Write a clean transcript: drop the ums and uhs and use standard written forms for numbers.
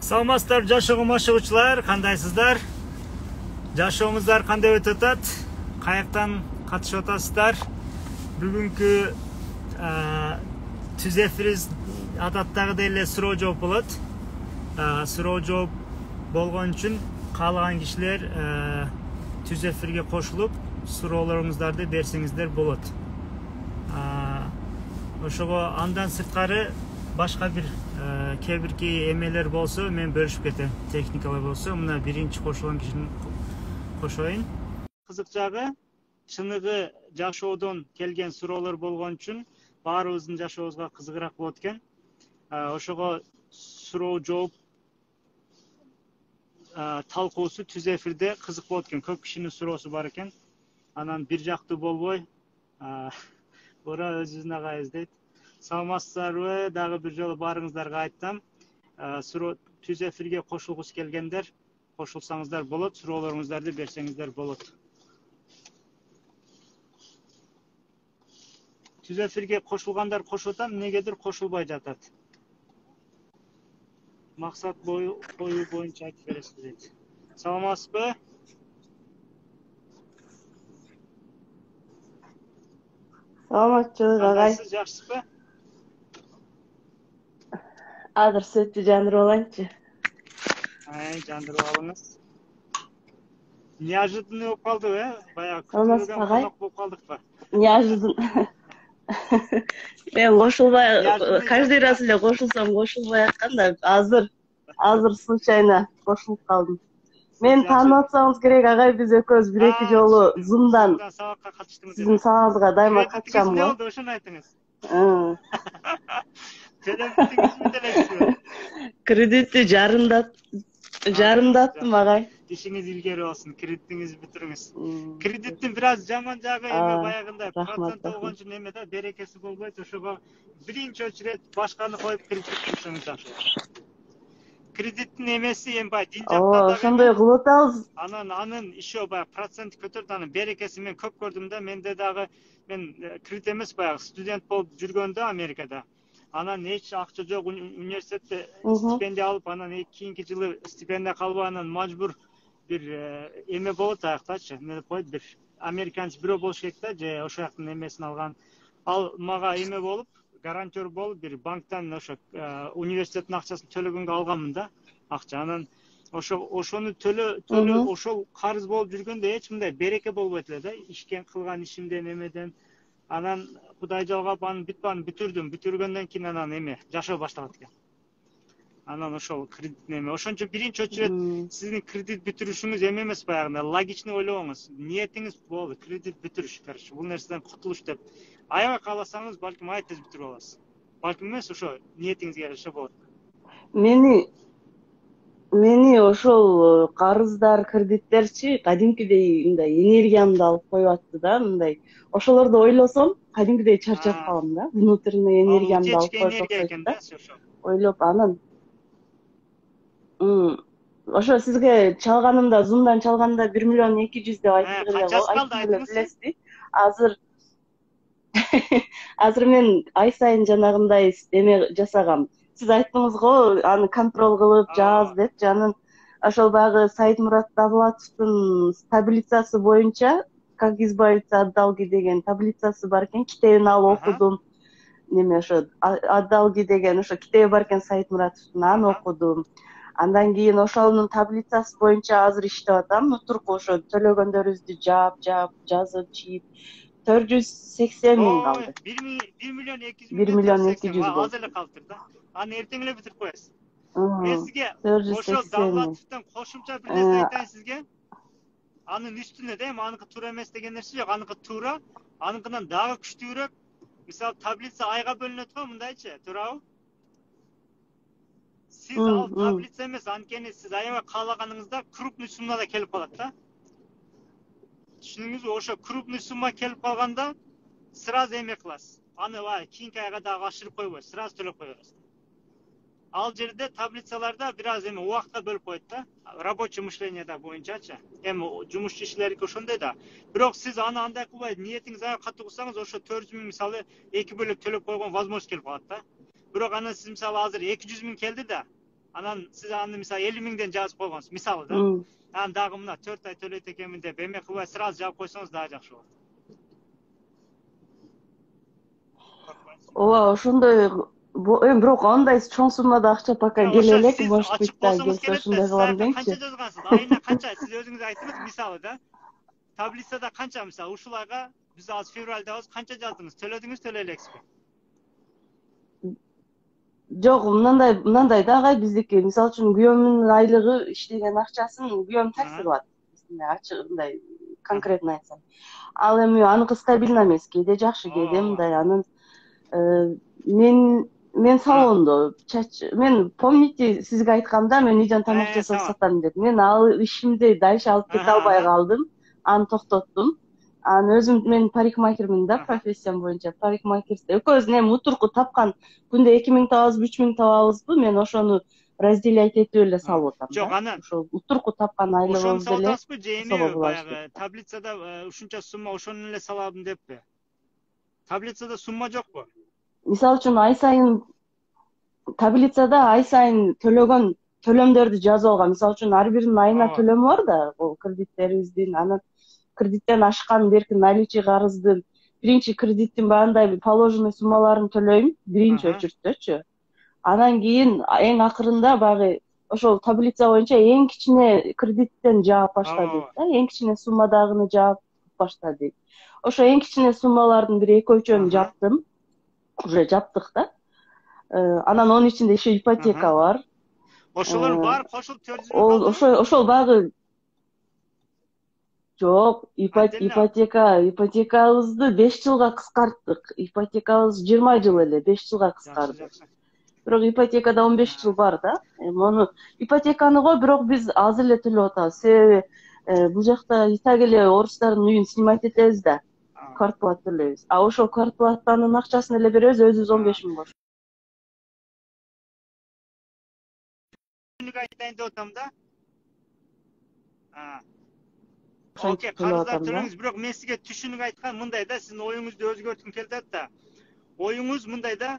Саламатсыздар жашоого машыгуучулар, кандайсыздар? Жашооңуздар кандай өтүп атат? Каяктан катышып атасыздар? Бүгүнкү түз эфириз адаттагыдай эле суроо жооп болот. Суроо жооп болгон үчүн каалаган кишилер түз эфирге кошулуп, суроолоруңуздарды берсеңиздер болот. Ошого андан сырткары башка бир кээ-бирки эмелер болсо мен бөлүшүп кетем. Техникалар болсо, мына биринчи кошулган кишини кошоюн. Кызык жагы, чыныгы жашоодон келген суроолор болгон үчүн баарыбыздын жашообузга кызыгыраак болот экен. Ошого суроо жооп талкуусу түз эфирде кызык болот экен. Көп кишинин суроосу бар экен. Анан бир жактуу болбой, ора өзүбүздүн агайыбыз дейт. Саламатсыздарбы? Дагы бир жолу баарыңыздарга айтам. Түз эфирге кошулгусу келгендер кошулсаңыздар болот, суроолоруңуздарды берсеңиздер болот. Түз эфирге кошулгандар кошуп атам, эмнегедир кошулбай жатат. Максат коюу боюнча айтып бересиз дейт. Саламатсызбы? Саламатчылык агай. Кандайсыз, жакшысызбы? Азыр сөттү жандырып алайынчы. Жандырып алыңыз. Неожиданный болуп калдыбы, баягы Саламатсызбы күтүлбөгөн агай? конок болуп калдыкпы? Неожиданно. Мен кошулбай, каждый раз эле кошулбай аткан да, азыр случайно кошулуп калдым. Мен таанып атсаңыз керек агай, биз экөөбүз бир-эки жолу Zoom'дан сабакка катыштыңыз. сиздин сабагыңызга дайыма катышам эмне го. болду, ошону айтыңыз. Төлөптүңүзбү, төлөйсүзбү? Кредитти жарымдаттым агай. Ишиңиз илгери болсун, кредитиңизди бүтүрүңүз. Кредиттин бир аз жаман жагы эме баягындай процент болгон үчүн эме да, берекеси болбойт. Ошого биринчи очередь башканы коюп кредит кылсаңыз жакшы. Кредиттин эмеси эми баягы дин жактан да ошондой кылып атабыз. Анын иши баягы процент көтөрүп, анын берекеси мен көп көрдүм да. Менде дагы мен кредит эмес, баягы студент болуп жүргөндө Америкада. Анан эч акча жок, университетте стипендия алып, анан кийинки жылы стипендия калбай, анан мажбур бир эме болот аяктачы. Эмне деп коет, бир американец бирөө болуш керек да, же ошол жактын эмесин алган. Ал мага эме болуп, гарантер болуп, бир банктан ошо университеттин акчасын төлөгөнгө алганмын да, акча. Анан ошону ошол карыз болуп жүргөндө эч мындай береке болбойт эле да, ишкен кылган ишимден эмеден. Анан Кудай жалгап, анын бүтүрдүм. Бүтүргөндөн кийин анан эме жашоо башталат экен. Анан ошол кредиттин эме. Ошон үчүн биринчи очередь сиздин кредит бүтүрүшүңүз эме эмес, баягындай логичный ойлобоңуз. Ниетиңиз болду, кредит бүтүрүш, короче, бул нерседен кутулуш деп. Аябай кааласаңыз, балким ай тез бүтүрүп аласыз. Балким эмес, ошо ниетиңизге жараша болот. Мени ошол карыздар, кредиттерчи кадимкидей мындай энергиямды алып коюп атты да, мындай. Ошолорду ойлосом, кадимкидей чарчап калам да, внутренний энергиямды алып коюп окшойт да. Ойлоп анан ошо сизге чалганымда, Zoom'дан чалганда 1 миллион 200 деп айтып эле билесизби? Азыр мен ай сайын жанагындай эме жасагам. Сиз айттыңыз го, аны контроль кылып жаз деп, анан ошол баягы Саидмурат Давлатовдун таблицасы боюнча, как избавиться от долги деген таблицасы бар экен, китебин алып окудум. Неме ошо от долги деген ошо китеби бар экен Саидмуратовдун, аны окудум. Андан кийин ошонун таблицасы боюнча азыр иштеп атам. Нутурку ошо төлөгөндөрүбүздү жазып, чийип 480 миң калды. 1 миллион 200 миң. 1 миллион 200 аз эле калыптыр да. Аны эртең эле бүтүрүп коесуз. Мен сизге ошо Давлатовдон кошумча бир нерсе айтайын сизге. Анын үстүнө да, эми аныкы туура эмес деген нерсе жок. Аныкы туура, аныкынан дагы күчтүүрөөк. Мисалы, таблица айга бөлүнөт го, мындайчы, туурабы? Сиз ал таблица эмес, анткени сиз аябай каалаганыңызда крупный суммада келип калат да. Түшүнүңүзбү? Ошо крупный сумма келип калганда сразу эме кыласыз. Аны кийинки айга дагы ашырып койбойсуз, сразу төлөп кое бересиз. Ал жерде таблицаларда бир аз эме убакытка бөлүп коет да, рабочий мышлениеда боюнчачы. Эми жумушчу кишилердики ошондой да. Бирок сиз аны андай кылбай, ниетиңиз аябай катуу кылсаңыз, ошо 400 миң мисалы 2 бөлөк төлөп койгон возможность келип калат да. Бирок анан сиз мисалы азыр 200 миң келди да, Анан сиз аны мисалы 50 миңден жазып койгонсуз, мисалы да. Анан дагы мына 4 ай төлөйт экенмин деп МКБ сразу жаап койсоңуз дагы жакшы болот. ооба ошондой эми бирок андай чоң суммада акча пока келе Ошо элек, сиз может быть, ачып да, болсоңуз келсе келет да, ошондой сиз кылам аяка канча деңчи. жазгансыз? Айына канча? Сиз өзүңүз айтыңыз, мисалы да. Таблицада канча мисалы ушул айга биз азыр февралдабыз, канча жаздыңыз? Төлөдүңүз, төлөй элексизби? Жок, мындай да агай, биздики мисалы үчүн күйөөмдүн айлыгы иштеген акчасын күйөөм такси кылат. Ачык мындай конкретно айтсам. Ал эми аныкы стабильно эмес, кээде жакшы, кээде мындай. Анын мен салондо мен помните сизге айткамда, мен үйдөн тамак жасап Тамам. сатам деп. Мен ал ишимди дальше алып кете албай калдым. Аны токтоттум. Анан өзүм мен парикмахермин да, профессиям боюнча парикмахерство. Экөөбүз эми утурку тапкан күндө 2000 табабызбы, 3000 табабызбы, мен ошону разделять этип эле салып атам да. Жок, аны Ошол утурку тапкан ошону айлыгыбызды салып эле атасызбы же эми эсептөөгө болобуз деп. баягы таблицада ушунча сумма ошону эле салабын деппи? Таблицада сумма жокпу? Мисалы үчүн ай сайын таблицада ай сайын төлөгөн төлөмдөрдү жазып алган. Мисалы үчүн ар биринин айына төлөмү бар да, бул кредиттерибиздин. Анан кредиттен ашкан берки наличий карыздын биринчи кредиттин баягындай положенный суммаларын төлөйм, биринчи очередтечү. Анан кийин эң акырында баягы ошол таблица боюнча эң кичине кредиттен жаап баштадык да, эң кичине суммадагыны жаап баштадык. Ошо эң кичине суммалардын бир 2-3-өн жаптым. Уже жаптык да. Анан онун ичинде еще ипотека бар. Ошолордун баары кошулуп 400 миң калдыбы? Ошол баягы жок, ипотекабызды 5 жылга кыскарттык. Ипотекабыз 20 жыл эле 5 жылга кыскарды. Бирок ипотекада 15 жыл бар да. Эми ипотеканы го бирок биз аз эле төлөп атабыз. Себеби бул жакта и так эле орустардын үйүн снимать этебиз да. Квартплата төлөйбүз. А ошол квартплатанын акчасын эле беребиз, өзүбүз 15 миң кош. Айтайын деп атам да. Окей, карыздар төлөңүз, бирок мен сизге түшүнүк айткан мындай да, сиздин оюңузду өзгөрткүм келип атат да. Оюңуз мындай да,